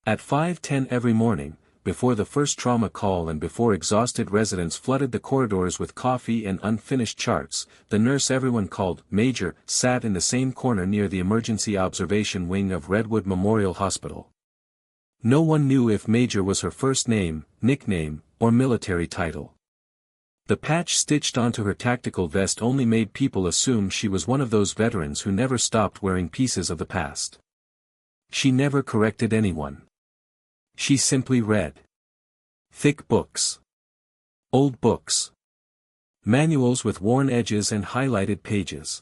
At 5:10 every morning, before the first trauma call and before exhausted residents flooded the corridors with coffee and unfinished charts, the nurse everyone called Major sat in the same corner near the emergency observation wing of Redwood Memorial Hospital. No one knew if Major was her first name, nickname, or military title. The patch stitched onto her tactical vest only made people assume she was one of those veterans who never stopped wearing pieces of the past. She never corrected anyone. She simply read. Thick books. Old books. Manuals with worn edges and highlighted pages.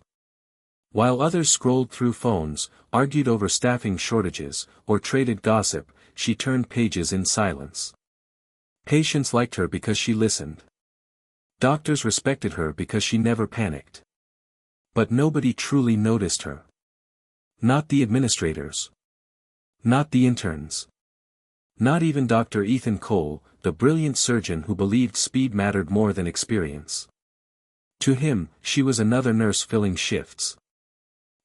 While others scrolled through phones, argued over staffing shortages, or traded gossip, she turned pages in silence. Patients liked her because she listened. Doctors respected her because she never panicked. But nobody truly noticed her. Not the administrators. Not the interns. Not even Dr. Ethan Cole, the brilliant surgeon who believed speed mattered more than experience. To him, she was another nurse filling shifts.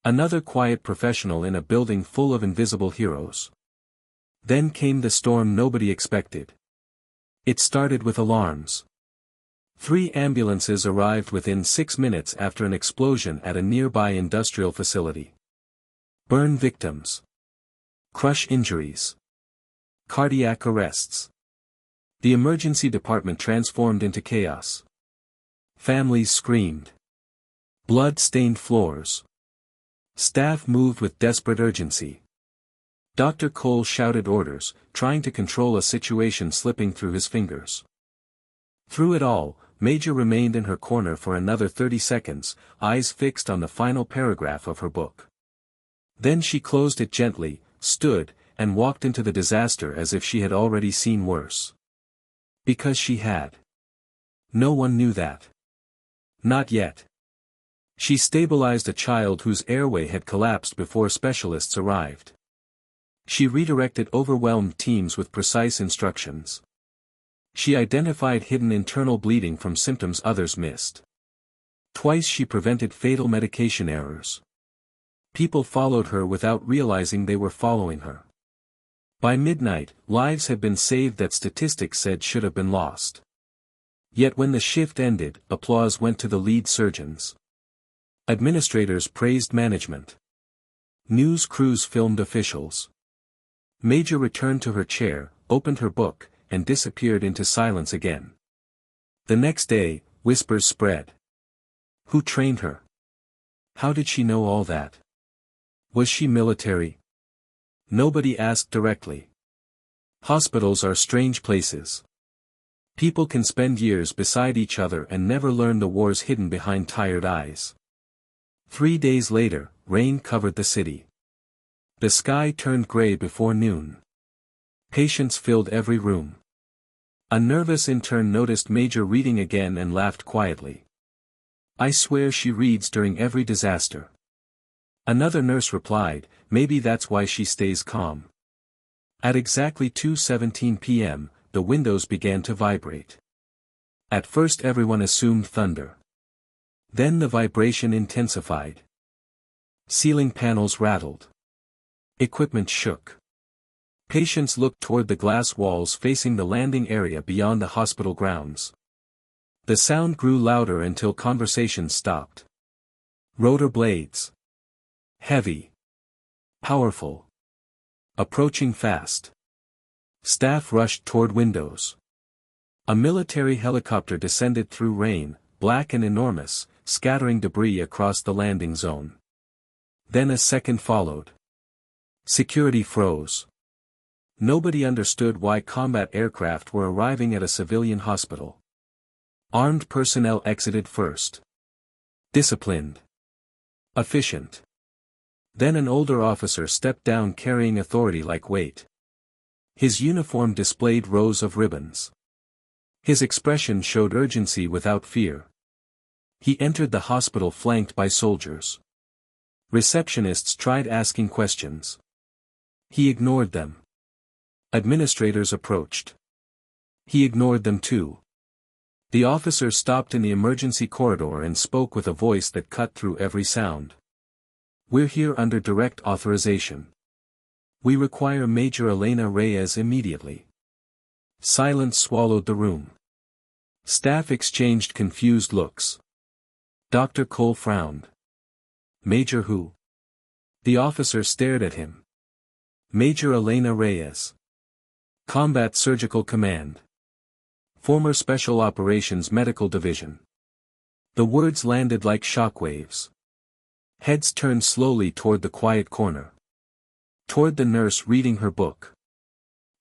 Another quiet professional in a building full of invisible heroes. Then came the storm nobody expected. It started with alarms. 3 ambulances arrived within 6 minutes after an explosion at a nearby industrial facility. Burn victims. Crush injuries. Cardiac arrests. The emergency department transformed into chaos. Families screamed. Blood-stained floors. Staff moved with desperate urgency. Dr. Cole shouted orders, trying to control a situation slipping through his fingers. Through it all, Major remained in her corner for another 30 seconds, eyes fixed on the final paragraph of her book. Then she closed it gently, stood, and walked into the disaster as if she had already seen worse. Because she had. No one knew that. Not yet. She stabilized a child whose airway had collapsed before specialists arrived. She redirected overwhelmed teams with precise instructions. She identified hidden internal bleeding from symptoms others missed. Twice she prevented fatal medication errors. People followed her without realizing they were following her. By midnight, lives had been saved that statistics said should have been lost. Yet when the shift ended, applause went to the lead surgeons. Administrators praised management. News crews filmed officials. Major returned to her chair, opened her book, and disappeared into silence again. The next day, whispers spread. Who trained her? How did she know all that? Was she military? Nobody asked directly. Hospitals are strange places. People can spend years beside each other and never learn the wars hidden behind tired eyes. 3 days later, rain covered the city. The sky turned gray before noon. Patients filled every room. A nervous intern noticed Major reading again and laughed quietly. I swear she reads during every disaster. Another nurse replied, maybe that's why she stays calm. At exactly 2:17 p.m., the windows began to vibrate. At first everyone assumed thunder. Then the vibration intensified. Ceiling panels rattled. Equipment shook. Patients looked toward the glass walls facing the landing area beyond the hospital grounds. The sound grew louder until conversations stopped. Rotor blades. Heavy. Powerful. Approaching fast. Staff rushed toward windows. A military helicopter descended through rain, black and enormous, scattering debris across the landing zone. Then a second followed. Security froze. Nobody understood why combat aircraft were arriving at a civilian hospital. Armed personnel exited first. Disciplined. Efficient. Then an older officer stepped down carrying authority-like weight. His uniform displayed rows of ribbons. His expression showed urgency without fear. He entered the hospital flanked by soldiers. Receptionists tried asking questions. He ignored them. Administrators approached. He ignored them too. The officer stopped in the emergency corridor and spoke with a voice that cut through every sound. We're here under direct authorization. We require Major Elena Reyes immediately. Silence swallowed the room. Staff exchanged confused looks. Dr. Cole frowned. Major who? The officer stared at him. Major Elena Reyes. Combat Surgical Command. Former Special Operations Medical Division. The words landed like shockwaves. Heads turned slowly toward the quiet corner. Toward the nurse reading her book.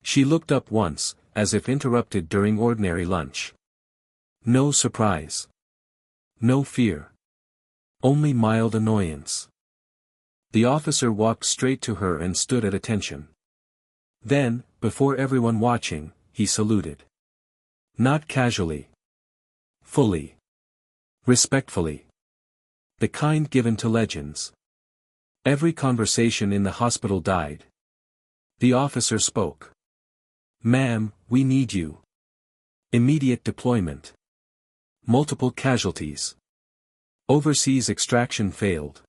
She looked up once, as if interrupted during ordinary lunch. No surprise. No fear. Only mild annoyance. The officer walked straight to her and stood at attention. Then, before everyone watching, he saluted. Not casually. Fully. Respectfully. The kind given to legends. Every conversation in the hospital died. The officer spoke. Ma'am, we need you. Immediate deployment. Multiple casualties. Overseas extraction failed.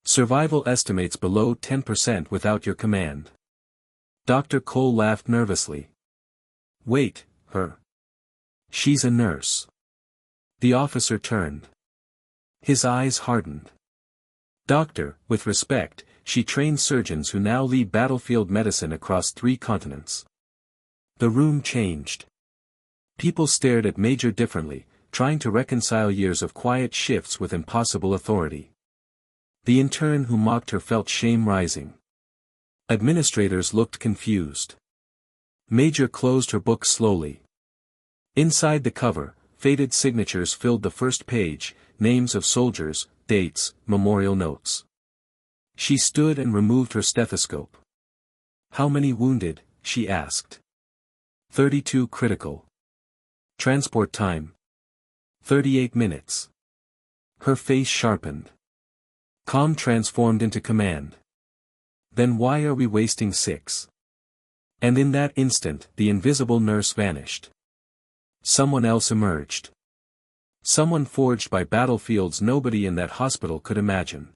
Survival estimates below 10% without your command. Dr. Cole laughed nervously. Wait, her. She's a nurse. The officer turned. His eyes hardened. Doctor, with respect, she trains surgeons who now lead battlefield medicine across 3 continents. The room changed. People stared at Major differently, trying to reconcile years of quiet shifts with impossible authority. The intern who mocked her felt shame rising. Administrators looked confused. Major closed her book slowly. Inside the cover, faded signatures filled the first page, names of soldiers, dates, memorial notes. She stood and removed her stethoscope. How many wounded? She asked. 32 critical. Transport time. 38 minutes. Her face sharpened. Calm transformed into command. Then why are we wasting 6? And in that instant, the invisible nurse vanished. Someone else emerged. Someone forged by battlefields nobody in that hospital could imagine.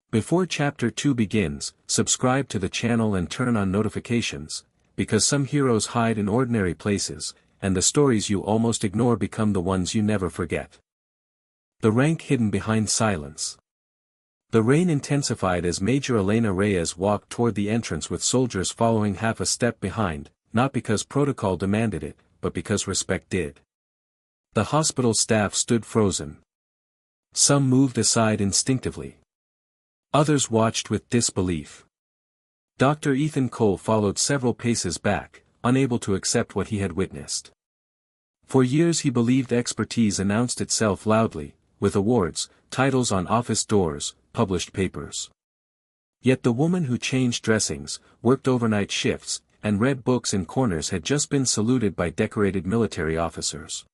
Before Chapter 2 begins, subscribe to the channel and turn on notifications, because some heroes hide in ordinary places, and the stories you almost ignore become the ones you never forget. The rank hidden behind silence. The rain intensified as Major Elena Reyes walked toward the entrance with soldiers following half a step behind, not because protocol demanded it, but because respect did. The hospital staff stood frozen. Some moved aside instinctively. Others watched with disbelief. Dr. Ethan Cole followed several paces back, unable to accept what he had witnessed. For years he believed expertise announced itself loudly, with awards, titles on office doors, published papers. Yet the woman who changed dressings, worked overnight shifts, and read books in corners had just been saluted by decorated military officers.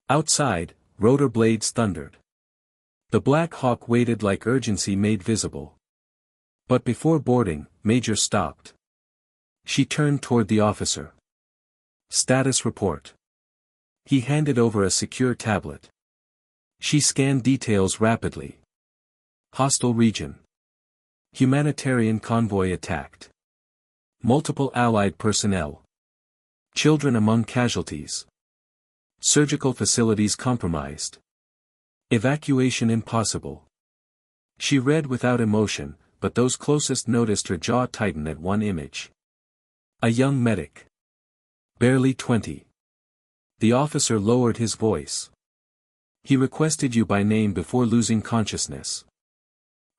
Outside, rotor blades thundered. The Black Hawk waited like urgency made visible. But before boarding, Major stopped. She turned toward the officer. Status report. He handed over a secure tablet. She scanned details rapidly. Hostile region. Humanitarian convoy attacked. Multiple Allied personnel. Children among casualties. Surgical facilities compromised. Evacuation impossible. She read without emotion, but those closest noticed her jaw tighten at one image. A young medic. Barely 20. The officer lowered his voice. He requested you by name before losing consciousness.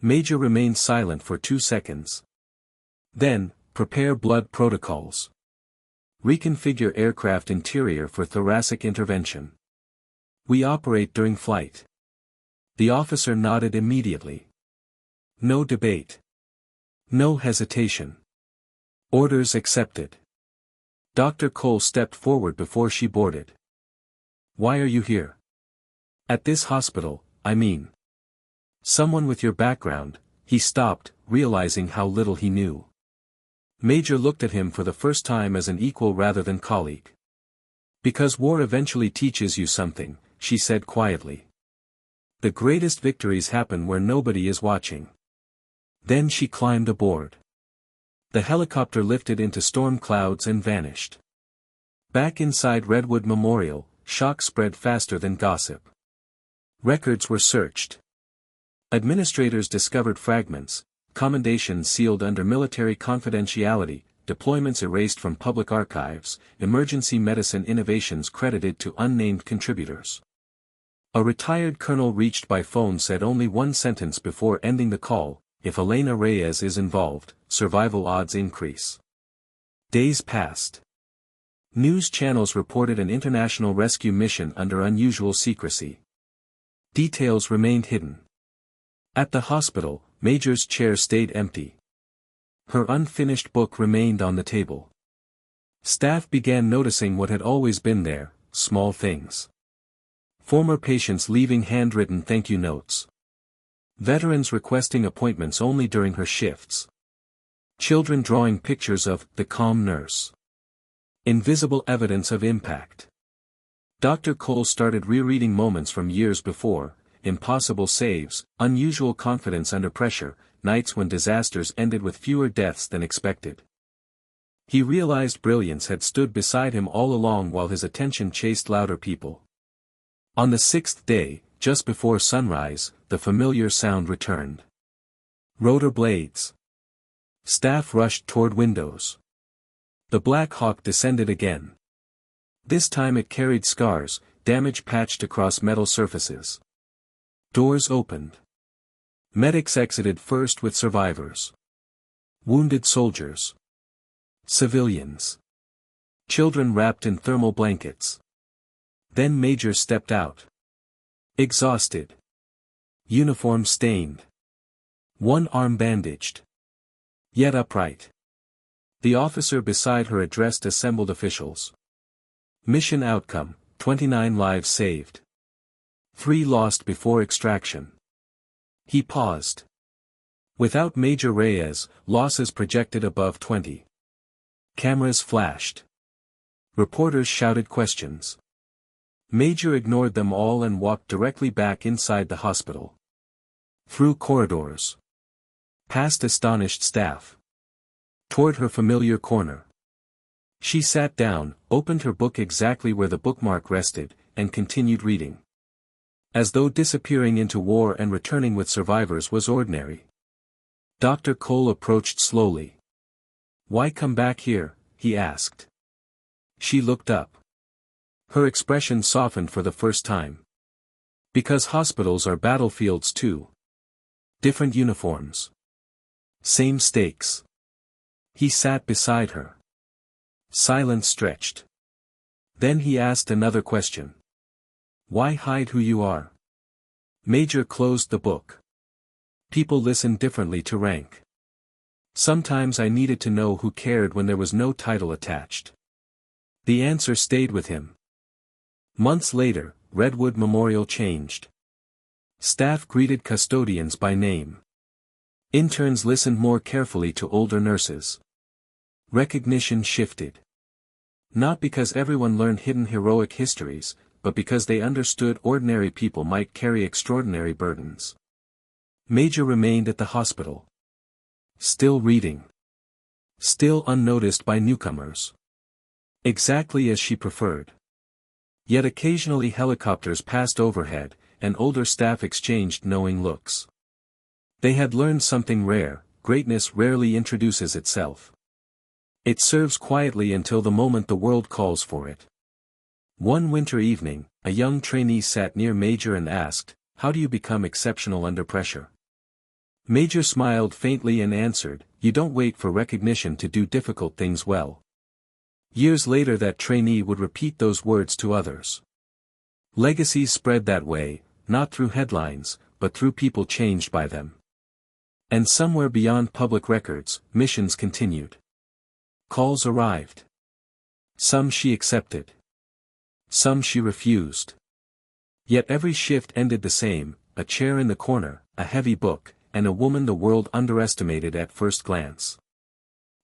Major remained silent for 2 seconds. Then, prepare blood protocols. Reconfigure aircraft interior for thoracic intervention. We operate during flight. The officer nodded immediately. No debate. No hesitation. Orders accepted. Dr. Cole stepped forward before she boarded. Why are you here? At this hospital, I mean. Someone with your background. He stopped, realizing how little he knew. Major looked at him for the first time as an equal rather than colleague. Because war eventually teaches you something, she said quietly. The greatest victories happen where nobody is watching. Then she climbed aboard. The helicopter lifted into storm clouds and vanished. Back inside Redwood Memorial, shock spread faster than gossip. Records were searched. Administrators discovered fragments, commendations sealed under military confidentiality, deployments erased from public archives, emergency medicine innovations credited to unnamed contributors. A retired colonel reached by phone said only one sentence before ending the call: "If Elena Reyes is involved, survival odds increase." Days passed. News channels reported an international rescue mission under unusual secrecy. Details remained hidden. At the hospital, Major's chair stayed empty. Her unfinished book remained on the table. Staff began noticing what had always been there: small things. Former patients leaving handwritten thank you notes. Veterans requesting appointments only during her shifts. Children drawing pictures of the calm nurse. Invisible evidence of impact. Dr. Cole started rereading moments from years before: impossible saves, unusual confidence under pressure, nights when disasters ended with fewer deaths than expected. He realized brilliance had stood beside him all along while his attention chased louder people. On the 6th day, just before sunrise, the familiar sound returned. Rotor blades. Staff rushed toward windows. The Black Hawk descended again. This time it carried scars, damage patched across metal surfaces. Doors opened. Medics exited first with survivors. Wounded soldiers. Civilians. Children wrapped in thermal blankets. Then Major stepped out. Exhausted. Uniform stained. One arm bandaged. Yet upright. The officer beside her addressed assembled officials. Mission outcome: 29 lives saved. 3 lost before extraction. He paused. Without Major Reyes, losses projected above 20. Cameras flashed. Reporters shouted questions. Major ignored them all and walked directly back inside the hospital. Through corridors. Past astonished staff. Toward her familiar corner. She sat down, opened her book exactly where the bookmark rested, and continued reading. As though disappearing into war and returning with survivors was ordinary. Dr. Cole approached slowly. "Why come back here?" he asked. She looked up. Her expression softened for the first time. "Because hospitals are battlefields too. Different uniforms. Same stakes." He sat beside her. Silence stretched. Then he asked another question. "Why hide who you are?" Major closed the book. "People listen differently to rank. Sometimes I needed to know who cared when there was no title attached." The answer stayed with him. Months later, Redwood Memorial changed. Staff greeted custodians by name. Interns listened more carefully to older nurses. Recognition shifted. Not because everyone learned hidden heroic histories, but because they understood ordinary people might carry extraordinary burdens. Major remained at the hospital. Still reading. Still unnoticed by newcomers. Exactly as she preferred. Yet occasionally helicopters passed overhead, and older staff exchanged knowing looks. They had learned something rare: greatness rarely introduces itself. It serves quietly until the moment the world calls for it. One winter evening, a young trainee sat near Major and asked, "How do you become exceptional under pressure?" Major smiled faintly and answered, "You don't wait for recognition to do difficult things well." Years later that trainee would repeat those words to others. Legacies spread that way, not through headlines, but through people changed by them. And somewhere beyond public records, missions continued. Calls arrived. Some she accepted. Some she refused. Yet every shift ended the same: a chair in the corner, a heavy book, and a woman the world underestimated at first glance.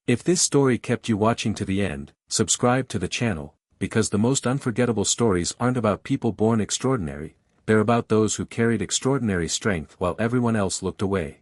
If this story kept you watching to the end, subscribe to the channel, because the most unforgettable stories aren't about people born extraordinary, they're about those who carried extraordinary strength while everyone else looked away.